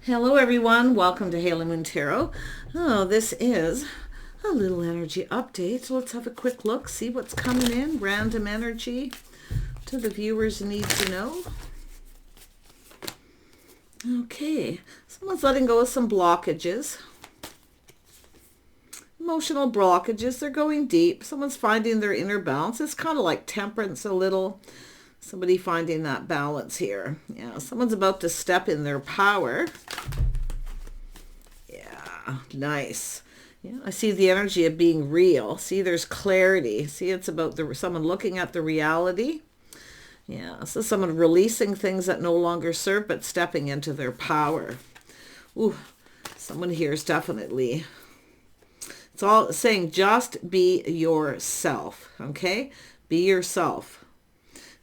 Hello everyone, welcome to Halo Moon Tarot. Oh, this is a little energy update. So let's have a quick look, see what's coming in. Random energy to the viewers need to know. Okay, someone's letting go of some blockages. Emotional blockages, they're going deep. Someone's finding their inner balance. It's kind of like temperance a little. Somebody finding that balance here. Yeah, someone's about to step in their power. Yeah, nice. Yeah, I see the energy of being real. See, there's clarity. See, it's about someone looking at the reality. Yeah, so someone releasing things that no longer serve, but stepping into their power. Ooh, someone here is definitely... It's all saying just be yourself, okay? Be yourself.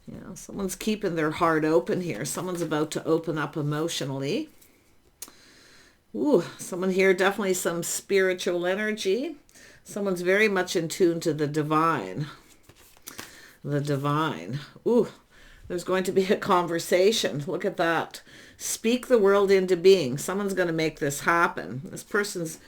Yeah, someone's keeping their heart open here. Someone's about to open up emotionally. Ooh, someone here, definitely some spiritual energy. Someone's very much in tune to the divine. The divine. Ooh, there's going to be a conversation. Look at that. Speak the world into being. Someone's going to make this happen. This person's...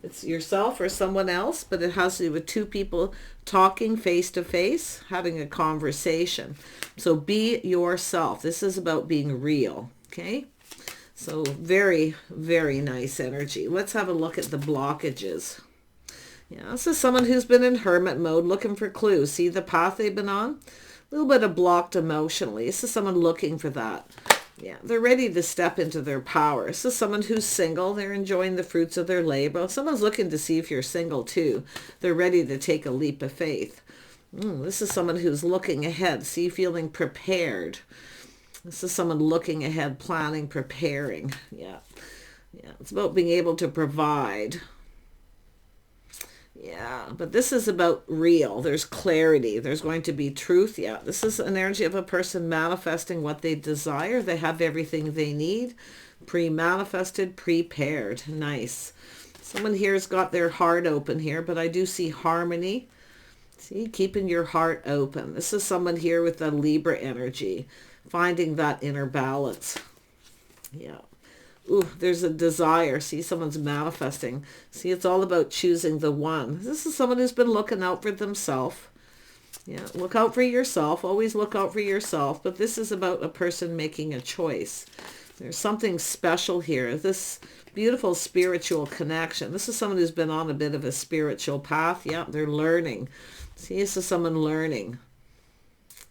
It's yourself or someone else, but it has to do with two people talking face to face, having a conversation. So be yourself. This is about being real, okay? So very, very nice energy. Let's have a look at the blockages. Yeah, this is someone who's been in hermit mode looking for clues. See the path they've been on? A little bit of blocked emotionally. This is someone looking for that. Yeah, they're ready to step into their power. This is someone who's single. They're enjoying the fruits of their labor. Someone's looking to see if you're single too. They're ready to take a leap of faith. This is someone who's looking ahead. See, feeling prepared. This is someone looking ahead, planning, preparing. Yeah, it's about being able to provide. Yeah, but this is about real. There's clarity. There's going to be truth. Yeah, this is an energy of a person manifesting what they desire. They have everything they need. Pre-manifested, prepared. Nice. Someone here has got their heart open here, but I do see harmony. See, keeping your heart open. This is someone here with the Libra energy, finding that inner balance. Yeah. Ooh, there's a desire. See, someone's manifesting. See, it's all about choosing the one. This is someone who's been looking out for themselves. Yeah, look out for yourself. Always look out for yourself. But this is about a person making a choice. There's something special here. This beautiful spiritual connection. This is someone who's been on a bit of a spiritual path. Yeah, they're learning. See, this is someone learning.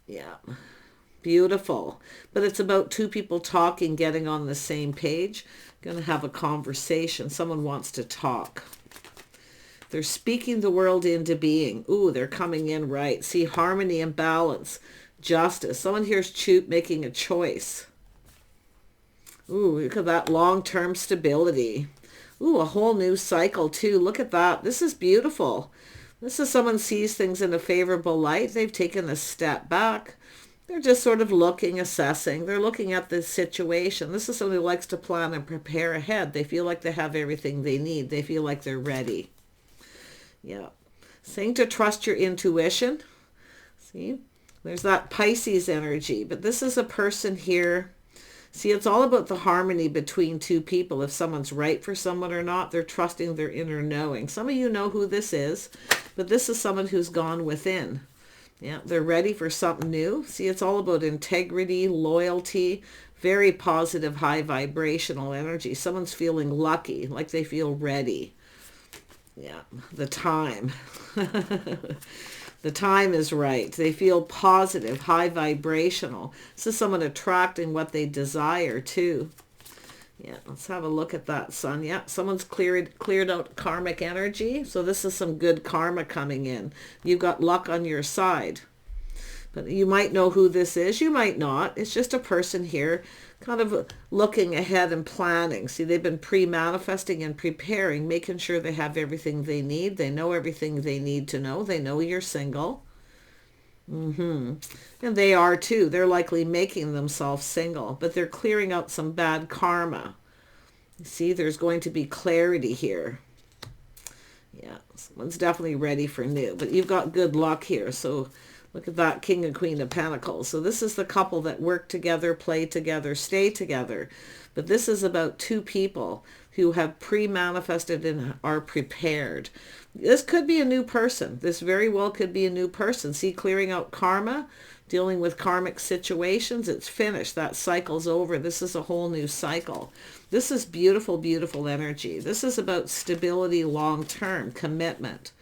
Yeah. Beautiful. But it's about two people talking, getting on the same page. Going to have a conversation. Someone wants to talk. They're speaking the world into being. Ooh, they're coming in right. See, harmony and balance. Justice. Someone here's making a choice. Ooh, look at that long-term stability. Ooh, a whole new cycle too. Look at that. This is beautiful. This is someone sees things in a favorable light. They've taken a step back. They're just sort of looking, assessing. They're looking at the situation. This is someone who likes to plan and prepare ahead. They feel like they have everything they need. They feel like they're ready. Yeah. Saying to trust your intuition. See, there's that Pisces energy. But this is a person here. See, it's all about the harmony between two people. If someone's right for someone or not, they're trusting their inner knowing. Some of you know who this is, but this is someone who's gone within. Yeah, they're ready for something new. See, it's all about integrity, loyalty, very positive, high vibrational energy. Someone's feeling lucky, like they feel ready. Yeah, the time. The time is right. They feel positive, high vibrational. This is someone attracting what they desire too. Yeah, let's have a look at that, Sun. Yeah, someone's cleared out karmic energy. So this is some good karma coming in. You've got luck on your side. But you might know who this is. You might not. It's just a person here kind of looking ahead and planning. See, they've been pre-manifesting and preparing, making sure they have everything they need. They know everything they need to know. They know you're single. And they are too. They're likely making themselves single, but they're clearing out some bad karma. See, there's going to be clarity here. Yeah, someone's definitely ready for new, but you've got good luck here. So Look at that, King and Queen of Pentacles. So this is the couple that work together, play together, stay together. But this is about two people who have pre-manifested and are prepared. This could be a new person. This very well could be a new person. See, clearing out karma, dealing with karmic situations, it's finished. That cycle's over. This is a whole new cycle. This is beautiful, beautiful energy. This is about stability, long-term, commitment.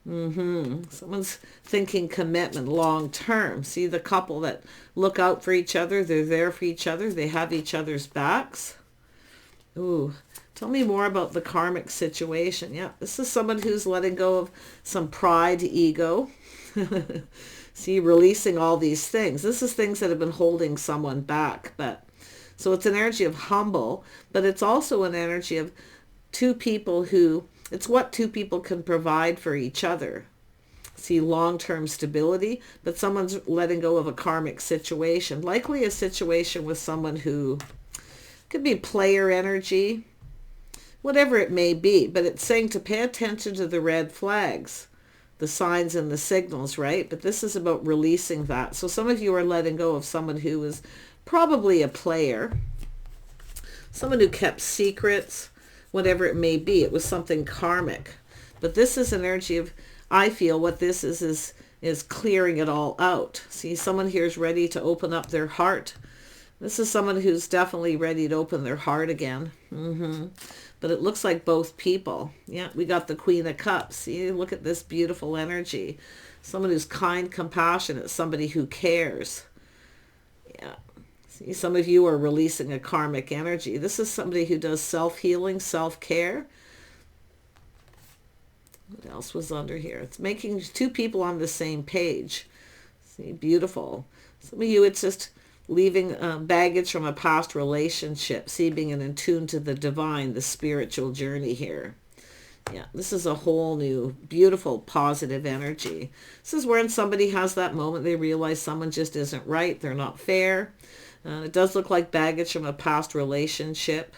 Someone's thinking commitment, long-term. See, the couple that look out for each other, they're there for each other, they have each other's backs. Ooh, tell me more about the karmic situation. Yeah, this is someone who's letting go of some pride, ego. See, releasing all these things. This is things that have been holding someone back. So it's an energy of humble, but it's also an energy of two people who, it's what two people can provide for each other. See, long-term stability, but someone's letting go of a karmic situation. Likely a situation with someone who could be player energy, whatever it may be, but it's saying to pay attention to the red flags, the signs and the signals, right? But this is about releasing that. So some of you are letting go of someone who was probably a player, someone who kept secrets, whatever it may be. It was something karmic. But this is an energy of, I feel what this is clearing it all out. See, someone here is ready to open up their heart. This is someone who's definitely ready to open their heart again. But it looks like both people. Yeah, we got the Queen of Cups. See, look at this beautiful energy. Someone who's kind, compassionate, somebody who cares. Yeah. See, some of you are releasing a karmic energy. This is somebody who does self-healing, self-care. What else was under here? It's making two people on the same page. See, beautiful. Some of you, it's just leaving baggage from a past relationship. See, being in tune to the divine, the spiritual journey here. Yeah, this is a whole new, beautiful, positive energy. This is when somebody has that moment, they realize someone just isn't right. They're not fair. It does look like baggage from a past relationship,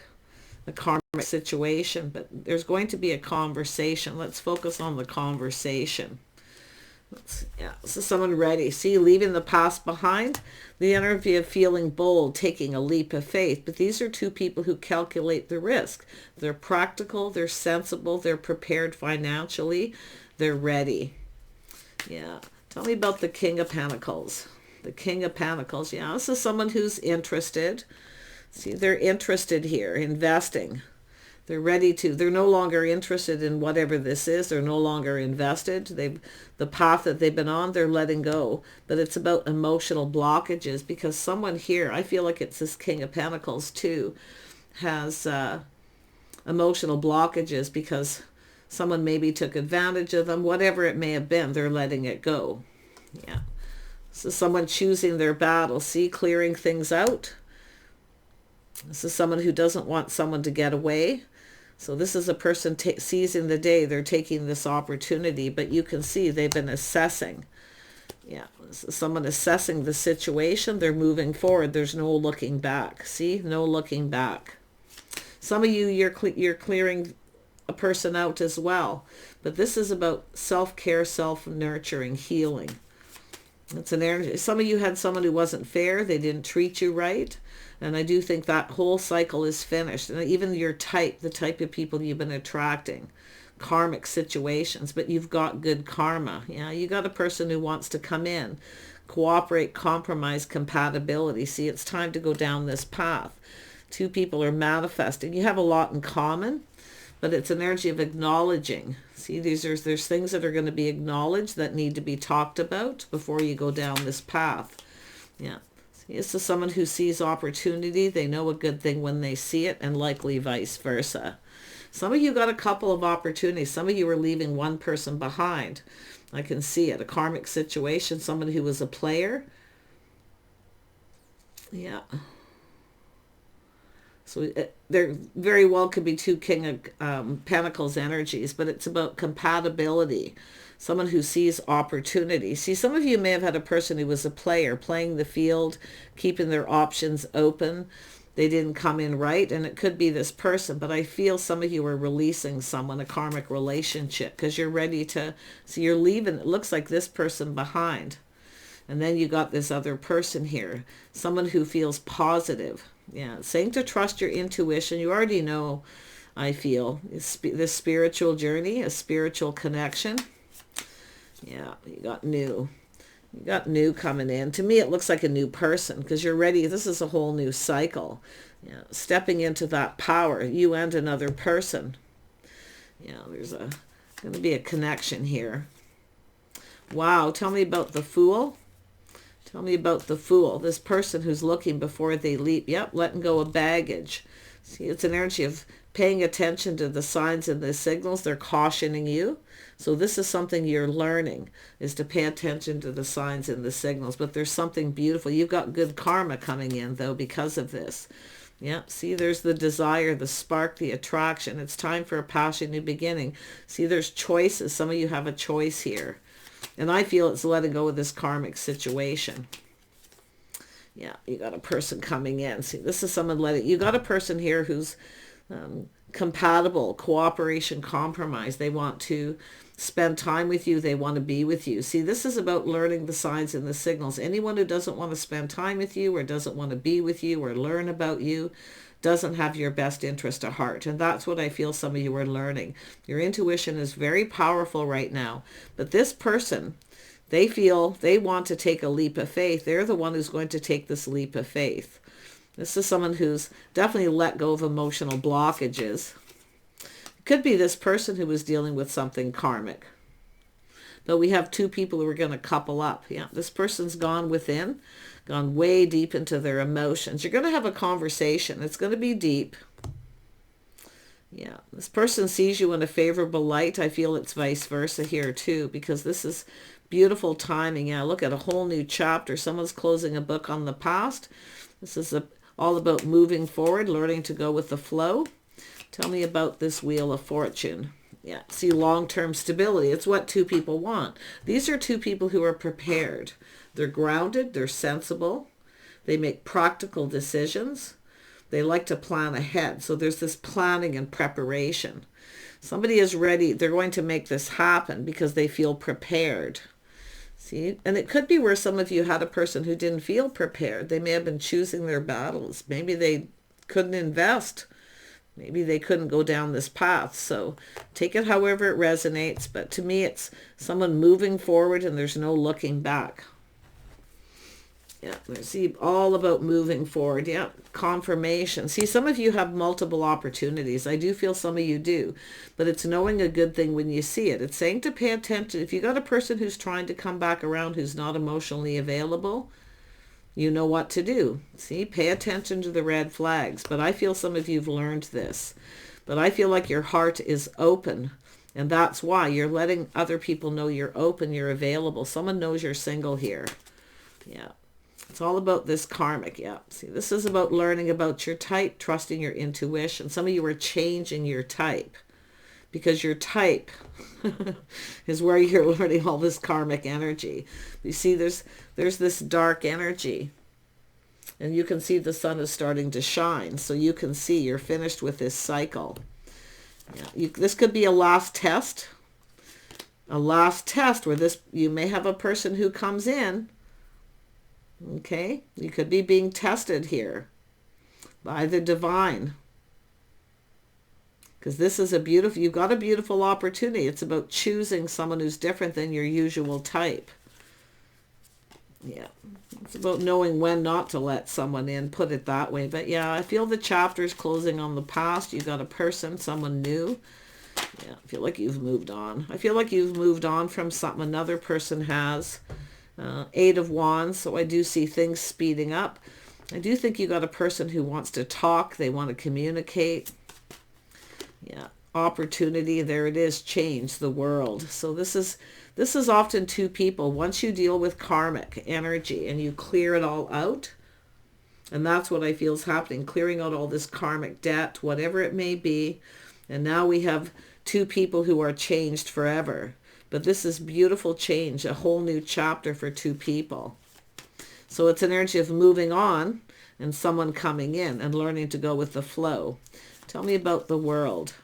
a karmic situation, but there's going to be a conversation. Let's focus on the conversation. Yeah, this is someone ready. See, leaving the past behind, the energy of feeling bold, taking a leap of faith. But these are two people who calculate the risk. They're practical, they're sensible, they're prepared financially, they're ready. Yeah, tell me about the King of Pentacles. The King of Pentacles, yeah, this is someone who's interested. See, they're interested here, investing. They're ready to, they're no longer interested in whatever this is. They're no longer invested. The path that they've been on, they're letting go. But it's about emotional blockages because someone here, I feel like it's this King of Pentacles too, has emotional blockages because someone maybe took advantage of them. Whatever it may have been, they're letting it go. Yeah. So someone choosing their battle. See, clearing things out. This is someone who doesn't want someone to get away. So this is a person seizing the day. They're taking this opportunity, but you can see they've been assessing. Yeah, this is someone assessing the situation. They're moving forward. There's no looking back. See, no looking back. Some of you, you're clearing a person out as well. But this is about self-care, self-nurturing, healing. It's an energy. Some of you had someone who wasn't fair. They didn't treat you right. And I do think that whole cycle is finished. And even your type, the type of people you've been attracting, karmic situations, but you've got good karma. Yeah, you got a person who wants to come in, cooperate, compromise, compatibility. See, it's time to go down this path. Two people are manifesting. You have a lot in common, but it's an energy of acknowledging. See, there's things that are going to be acknowledged that need to be talked about before you go down this path. Yeah. This is someone who sees opportunity. They know a good thing when they see it, and likely vice versa. Some of you got a couple of opportunities. Some of you are leaving one person behind. I can see it. A karmic situation, someone who was a player. Yeah. So there very well could be two King of Pentacles energies, but it's about compatibility. Someone who sees opportunity. See, some of you may have had a person who was a player, playing the field, keeping their options open. They didn't come in right, and it could be this person, but I feel some of you are releasing someone, a karmic relationship, because you're ready to, so you're leaving, it looks like this person behind. And then you got this other person here, someone who feels positive. Yeah, saying to trust your intuition. You already know, I feel, this spiritual journey, a spiritual connection. Yeah, you got new. You got new coming in. To me, it looks like a new person because you're ready. This is a whole new cycle. Yeah, stepping into that power, you and another person. Yeah, there's going to be a connection here. Wow, tell me about the Fool. Tell me about the Fool. This person who's looking before they leap. Yep, letting go of baggage. See, it's an energy of paying attention to the signs and the signals. They're cautioning you. So this is something you're learning, is to pay attention to the signs and the signals. But there's something beautiful. You've got good karma coming in, though, because of this. Yeah, see, there's the desire, the spark, the attraction. It's time for a passion new beginning. See, there's choices. Some of you have a choice here. And I feel it's letting go of this karmic situation. Yeah, you got a person coming in. See, this is someone you got a person here who's compatible, cooperation, compromise. They want to spend time with you. They want to be with you. See, this is about learning the signs and the signals. Anyone who doesn't want to spend time with you or doesn't want to be with you or learn about you doesn't have your best interest at heart. And that's what I feel some of you are learning. Your intuition is very powerful right now. But this person, they feel they want to take a leap of faith. They're the one who's going to take this leap of faith. This is someone who's definitely let go of emotional blockages. It could be this person who was dealing with something karmic. But we have two people who are going to couple up. Yeah, this person's gone within, gone way deep into their emotions. You're going to have a conversation. It's going to be deep. Yeah, this person sees you in a favorable light. I feel it's vice versa here too, because this is beautiful timing. Yeah, look at a whole new chapter. Someone's closing a book on the past. This is all about moving forward, learning to go with the flow. Tell me about this Wheel of Fortune. Yeah, see, long-term stability. It's what two people want. These are two people who are prepared. They're grounded. They're sensible. They make practical decisions. They like to plan ahead. So there's this planning and preparation. Somebody is ready. They're going to make this happen because they feel prepared. See, and it could be where some of you had a person who didn't feel prepared. They may have been choosing their battles. Maybe they couldn't invest. Maybe they couldn't go down this path. So take it however it resonates. But to me, it's someone moving forward and there's no looking back. Yeah, see, all about moving forward. Yeah, confirmation. See, some of you have multiple opportunities. I do feel some of you do. But it's knowing a good thing when you see it. It's saying to pay attention. If you got a person who's trying to come back around who's not emotionally available, you know what to do. See, pay attention to the red flags. But I feel some of you've learned this. But I feel like your heart is open. And that's why you're letting other people know you're open, you're available. Someone knows you're single here. Yeah. It's all about this karmic. Yeah. See, this is about learning about your type, trusting your intuition. Some of you are changing your type because your type is where you're learning all this karmic energy. You see, there's this dark energy and you can see the sun is starting to shine. So you can see you're finished with this cycle. Yeah. This could be a last test. A last test where you may have a person who comes in. Okay, you could be being tested here by the divine. Because this is you've got a beautiful opportunity. It's about choosing someone who's different than your usual type. Yeah, it's about knowing when not to let someone in, put it that way. But yeah, I feel the chapter is closing on the past. You got a person, someone new. Yeah, I feel like you've moved on. I feel like you've moved on from something another person has. 8 of Wands, so I do see things speeding up. I do think you got a person who wants to talk. They want to communicate. Yeah, opportunity. There it is. Change the world. So this is often two people. Once you deal with karmic energy and you clear it all out, and that's what I feel is happening, clearing out all this karmic debt, whatever it may be. And now we have two people who are changed forever. But this is beautiful change, a whole new chapter for two people. So it's an energy of moving on and someone coming in and learning to go with the flow. Tell me about the World.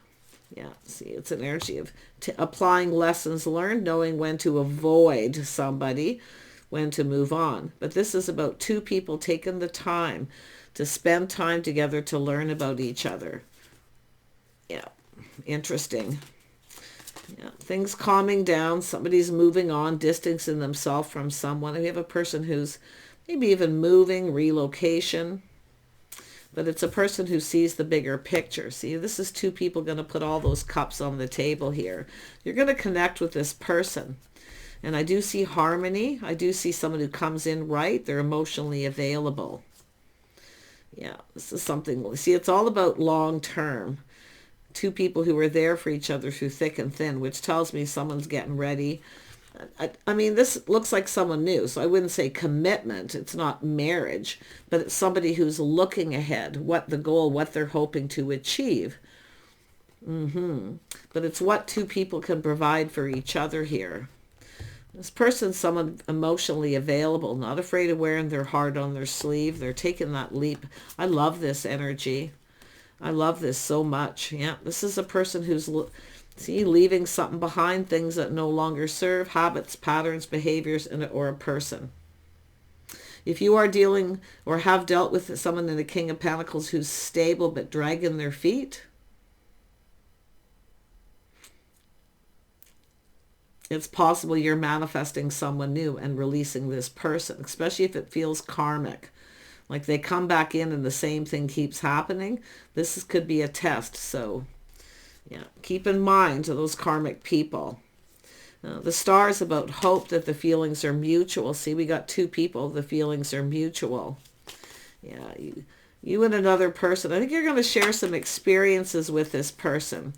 Yeah, see, it's an energy of applying lessons learned, knowing when to avoid somebody, when to move on. But this is about two people taking the time to spend time together to learn about each other. Yeah, interesting. Yeah, things calming down. Somebody's moving on, distancing themselves from someone. We have a person who's maybe even moving, relocation. But it's a person who sees the bigger picture. See, this is two people going to put all those cups on the table here. You're going to connect with this person. And I do see harmony. I do see someone who comes in right. They're emotionally available. Yeah, this is something. See, it's all about long term. Two people who are there for each other through thick and thin, which tells me someone's getting ready. I mean, this looks like someone new, so I wouldn't say commitment. It's not marriage, but it's somebody who's looking ahead, what the goal, what they're hoping to achieve. But it's what two people can provide for each other here. This person's someone emotionally available, not afraid of wearing their heart on their sleeve. They're taking that leap. I love this energy. I love this so much. Yeah, this is a person who's... See, leaving something behind, things that no longer serve, habits, patterns, behaviors, or a person. If you are dealing or have dealt with someone in the King of Pentacles who's stable but dragging their feet, it's possible you're manifesting someone new and releasing this person, especially if it feels karmic. Like they come back in and the same thing keeps happening. Could be a test, so... yeah, keep in mind to those karmic people. The star is about hope that the feelings are mutual. See, we got two people. The feelings are mutual. Yeah, you and another person. I think you're going to share some experiences with this person.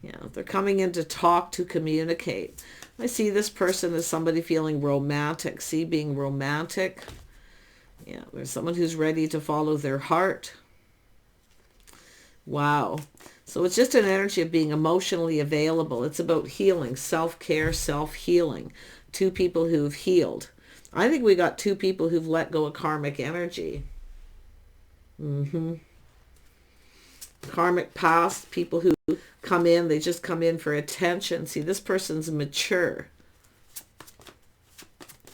Yeah, they're coming in to talk, to communicate. I see this person as somebody feeling romantic. See, being romantic. Yeah, there's someone who's ready to follow their heart. Wow. So it's just an energy of being emotionally available. It's about healing, self-care, self-healing. Two people who've healed. I think we got two people who've let go of karmic energy. Karmic past, people who come in, they just come in for attention. See, this person's mature.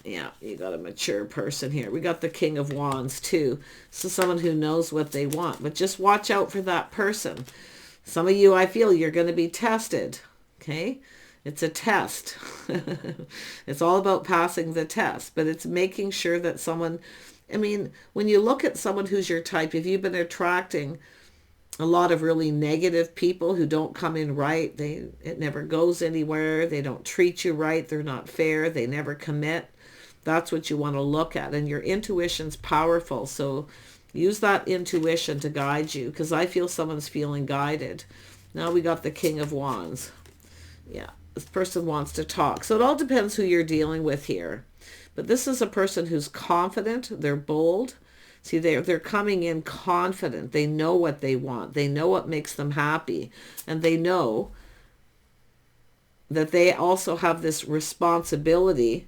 Yeah, you got a mature person here. We got the King of Wands too. So someone who knows what they want. But just watch out for that person. Some of you, I feel you're going to be tested. Okay? It's a test. It's all about passing the test. But it's making sure that someone... I mean, when you look at someone who's your type, if you've been attracting a lot of really negative people who don't come in right, it never goes anywhere, they don't treat you right, they're not fair, they never commit, that's what you want to look at. And your intuition's powerful, so use that intuition to guide you, because I feel someone's feeling guided. Now we got the King of Wands. Yeah, this person wants to talk. So it all depends who you're dealing with here. But this is a person who's confident, they're bold. See, they're coming in confident. They know what they want. They know what makes them happy. And they know that they also have this responsibility,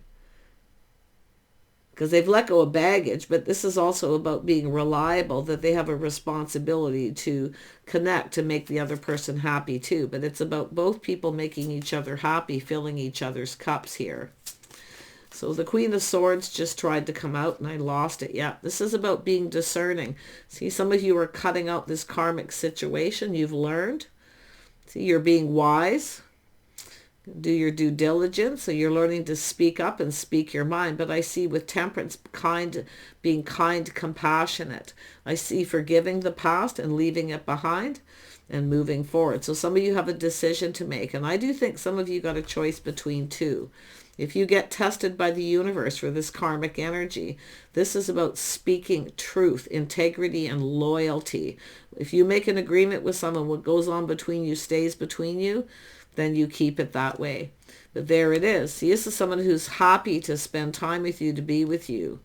because they've let go of baggage, but this is also about being reliable, that they have a responsibility to connect, to make the other person happy too. But it's about both people making each other happy, filling each other's cups here. So the Queen of Swords just tried to come out and I lost it. Yeah, this is about being discerning. See, some of you are cutting out this karmic situation. You've learned. See, you're being wise. Do your due diligence. So you're learning to speak up and speak your mind. But I see with Temperance, being kind, compassionate. I see forgiving the past and leaving it behind and moving forward. So some of you have a decision to make. And I do think some of you got a choice between two. If you get tested by the universe for this karmic energy, this is about speaking truth, integrity, and loyalty. If you make an agreement with someone, what goes on between you stays between you, then you keep it that way. But there it is. See, this is someone who's happy to spend time with you, to be with you,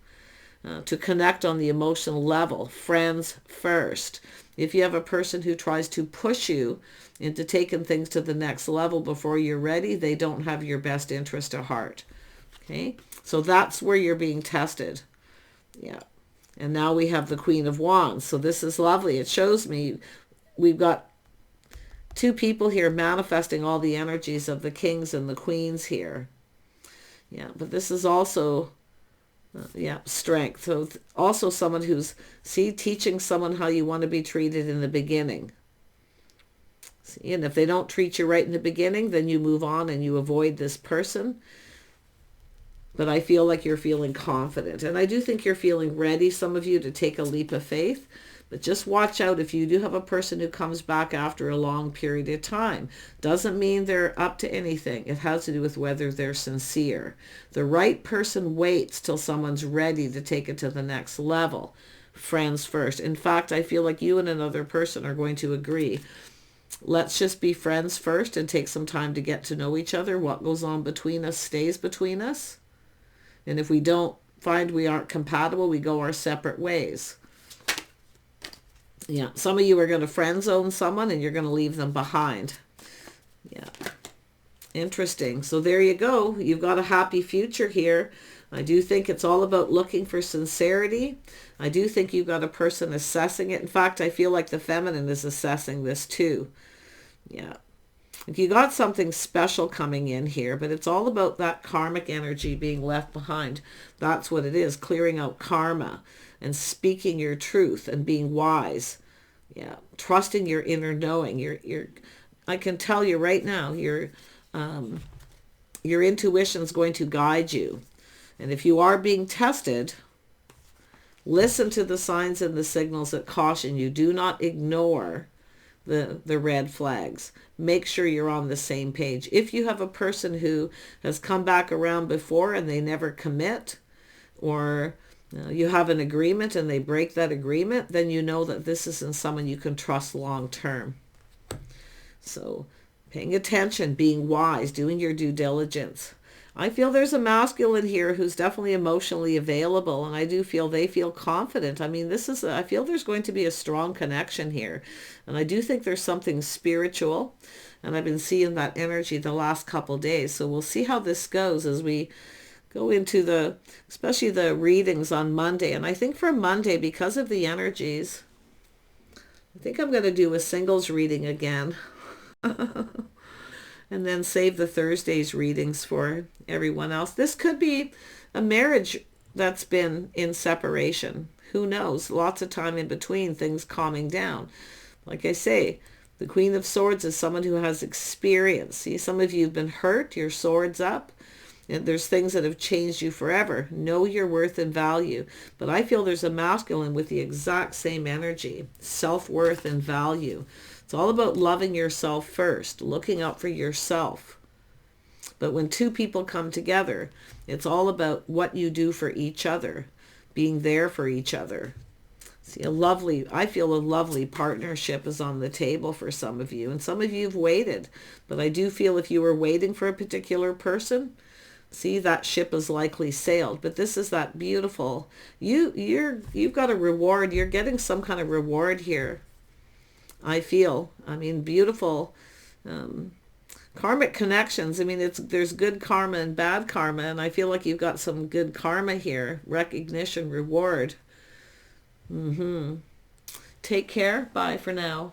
to connect on the emotional level. Friends first. If you have a person who tries to push you into taking things to the next level before you're ready, they don't have your best interest at heart. Okay? So that's where you're being tested. Yeah. And now we have the Queen of Wands. So this is lovely. It shows me we've got two people here manifesting all the energies of the kings and the queens here. Yeah, but this is also Yeah, strength. So also someone who's, see, teaching someone how you want to be treated in the beginning. See, and if they don't treat you right in the beginning, then you move on and you avoid this person. But I feel like you're feeling confident. And I do think you're feeling ready, some of you, to take a leap of faith. But just watch out if you do have a person who comes back after a long period of time. Doesn't mean they're up to anything. It has to do with whether they're sincere. The right person waits till someone's ready to take it to the next level. Friends first. In fact, I feel like you and another person are going to agree. Let's just be friends first and take some time to get to know each other. What goes on between us stays between us. And if we don't find we aren't compatible, we go our separate ways. Yeah, some of you are going to friend zone someone and you're going to leave them behind. Yeah, interesting. So there you go. You've got a happy future here. I do think it's all about looking for sincerity. I do think you've got a person assessing it. In fact, I feel like the feminine is assessing this too. Yeah. You got something special coming in here, but it's all about that karmic energy being left behind. That's what it is, clearing out karma and speaking your truth and being wise. Yeah, trusting your inner knowing. I can tell you right now, your intuition is going to guide you. And if you are being tested, listen to the signs and the signals that caution you. Do not ignore the red flags. Make sure you're on the same page. If you have a person who has come back around before and they never commit, or you have an agreement and they break that agreement, then you know that this isn't someone you can trust long term. So paying attention, being wise, doing your due diligence. I feel there's a masculine here who's definitely emotionally available, and I do feel they feel confident. I mean, I feel there's going to be a strong connection here, and I do think there's something spiritual, and I've been seeing that energy the last couple days. So we'll see how this goes as we go into especially the readings on Monday. And I think for Monday, because of the energies, I think I'm going to do a singles reading again. And then save the Thursday's readings for everyone else. This could be a marriage that's been in separation. Who knows? Lots of time in between, things calming down. Like I say, the Queen of Swords is someone who has experience. See, some of you have been hurt, your sword's up, and there's things that have changed you forever. Know your worth and value. But I feel there's a masculine with the exact same energy, self-worth and value. It's all about loving yourself first, looking out for yourself. But when two people come together, it's all about what you do for each other, being there for each other. See, I feel a lovely partnership is on the table for some of you, and some of you have waited. But I do feel if you were waiting for a particular person, see, that ship is likely sailed. But this is that beautiful, you've got a reward. You're getting some kind of reward here. I feel, beautiful karmic connections. There's good karma and bad karma, and I feel like you've got some good karma here. Recognition, reward. Take care. Bye for now.